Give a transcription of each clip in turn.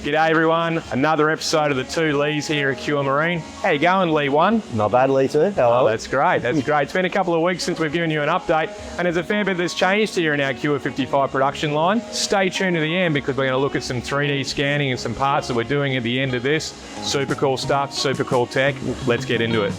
G'day everyone, another episode of the Two Lees here at Cure Marine. How you going, Lee 1? Not bad, Lee 2. How are we? That's great, that's great. It's been a couple of weeks since we've given you an update, and there's a fair bit that's changed here in our Cure 55 production line. Stay tuned to the end because we're going to look at some 3D scanning and some parts that we're doing at the end of this. Super cool stuff, super cool tech. Let's get into it.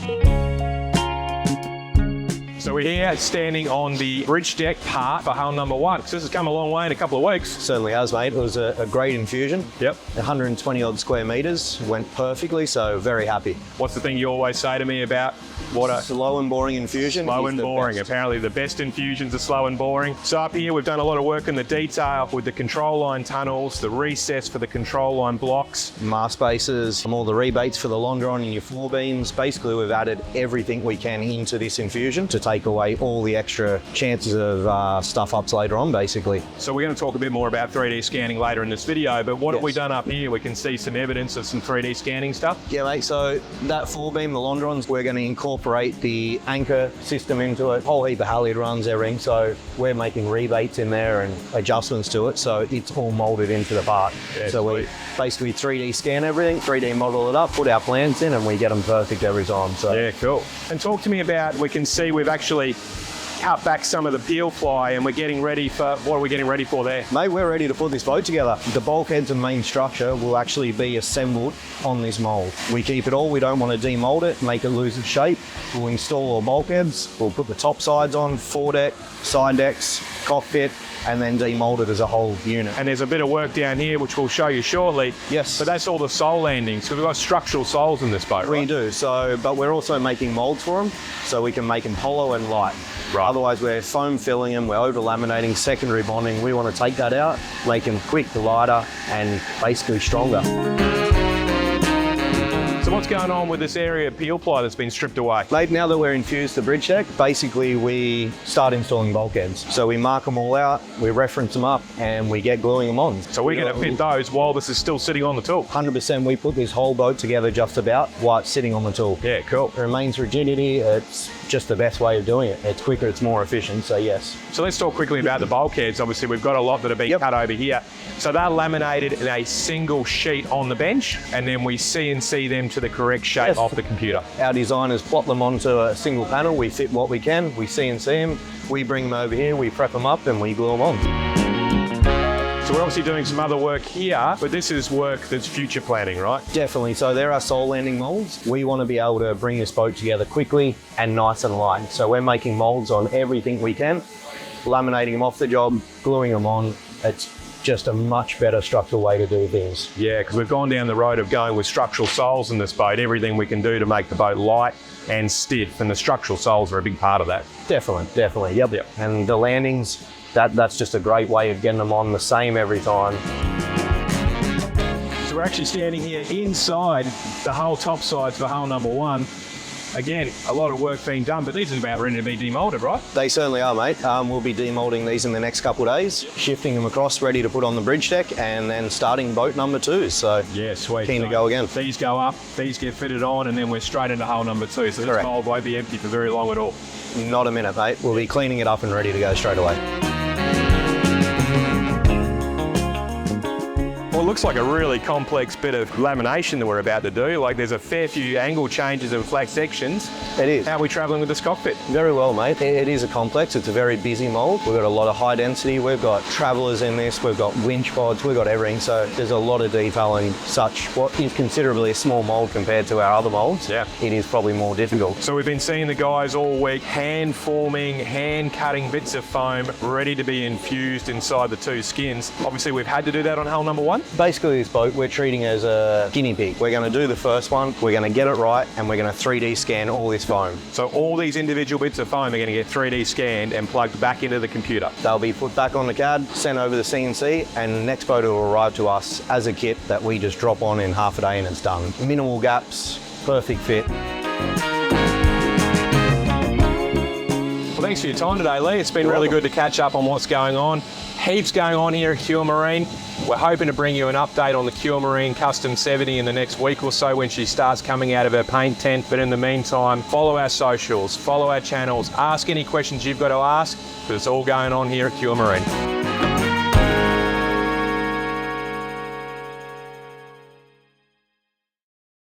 So we're here standing on the bridge deck part for hull number 1. So this has come a long way in a couple of weeks. Certainly has, mate. It was a great infusion. Yep. 120 odd square metres, went perfectly, so very happy. What's the thing you always say to me about what a Slow and boring infusion. slow is and the boring? best. Apparently the best infusions are slow and boring. So up here we've done a lot of work in the detail with the control line tunnels, the recess for the control line blocks. Mast bases, all the rebates for the longeron in your floor beams. Basically, we've added everything we can into this infusion to take away all the extra chances of stuff ups later on, basically. So we're going to talk a bit more about 3D scanning later in this video, but what have we Yes. done up here? We can see some evidence of some 3D scanning stuff. Yeah, mate, so that floor beam, the longerons, we're going to incorporate the anchor system into it, whole heap of halyard runs, everything. So we're making rebates in there and adjustments to it, so it's all molded into the part. Yeah, so we sweet. basically 3D scan everything, 3D model it up, put our plans in, and we get them perfect every time. So Yeah, cool. And talk to me about, we can see we've actually cut back some of the peel fly and we're getting ready for, what are we getting ready for there? mate, we're ready to put this boat together. The bulkheads and main structure will actually be assembled on this mold. We keep it all, we don't want to demold it, make it lose its shape. We'll install our bulkheads, we'll put the top sides on, foredeck, side decks, cockpit, and then demold it as a whole unit. And there's a bit of work down here which we'll show you shortly. Yes. But that's all the sole landings. So we've got structural soles in this boat, We right? do, but we're also making molds for them, so we can make them hollow and light. Right. Otherwise, we're foam filling them, we're over laminating, secondary bonding. We want to take that out, make them quick, lighter, and basically stronger. So what's going on with this area of peel ply that's been stripped away? Mate, now that we're infused the bridge deck, basically we start installing bulkheads. So we mark them all out, we reference them up, and we get gluing them on. So we're going to fit those while this is still sitting on the tool. 100%, we put this whole boat together just about while it's sitting on the tool. Yeah, cool. It remains rigidity, it's just the best way of doing it. It's quicker, it's more efficient, so yes. So let's talk quickly about the bulkheads. Obviously, we've got a lot that have been Yep. cut over here. So they're laminated in a single sheet on the bench, and then we CNC them to the correct shape Yes. off the computer. Our designers plot them onto a single panel, we fit what we can, we CNC them, we bring them over here, we prep them up, and we glue them on. So we're obviously doing some other work here, but this is work that's future planning, right? Definitely, so there are sole landing molds. We want to be able to bring this boat together quickly and nice and light. So we're making molds on everything we can, laminating them off the job, gluing them on. It's just a much better structural way to do things. Yeah, because we've gone down the road of going with structural soles in this boat, everything we can do to make the boat light and stiff, and the structural soles are a big part of that. Definitely, yep. Yep. And the landings, that's just a great way of getting them on the same every time. So we're actually standing here inside the hull top sides for hull number 1. Again, a lot of work being done, but these are about ready to be demolded, right? They certainly are, mate. We'll be demolding these in the next couple of days, shifting them across, ready to put on the bridge deck, and then starting boat number 2. So Yeah, sweet. keen to go again. These go up, these get fitted on, and then we're straight into hull number 2. So this Correct. mold won't be empty for very long at all. Not a minute, mate. We'll be cleaning it up and ready to go straight away. Well, it looks like a really complex bit of lamination that we're about to do. Like there's a fair few angle changes and flat sections. It is. How are we travelling with this cockpit? Very well, mate. It is a complex. It's a very busy mould. We've got a lot of high density. We've got travellers in this. We've got winch pods. We've got everything. So there's a lot of detail in such what is considerably a small mould compared to our other moulds. Yeah. It is probably more difficult. So we've been seeing the guys all week hand forming, hand cutting bits of foam ready to be infused inside the 2 skins. Obviously we've had to do that on hull number 1. Basically, this boat we're treating as a guinea pig. We're going to do the first one. We're going to get it right, and we're going to 3D scan all this foam. So all these individual bits of foam are going to get 3D scanned and plugged back into the computer. They'll be put back on the CAD, sent over the CNC, and the next boat will arrive to us as a kit that we just drop on in half a day and it's done. Minimal gaps, perfect fit. Well, thanks for your time today, Lee. It's been really good to catch up on what's going on. Heaps going on here at Cure Marine. We're hoping to bring you an update on the Cure Marine Custom 70 in the next week or so when she starts coming out of her paint tent. But in the meantime, follow our socials, follow our channels, ask any questions you've got to ask, because it's all going on here at Cure Marine.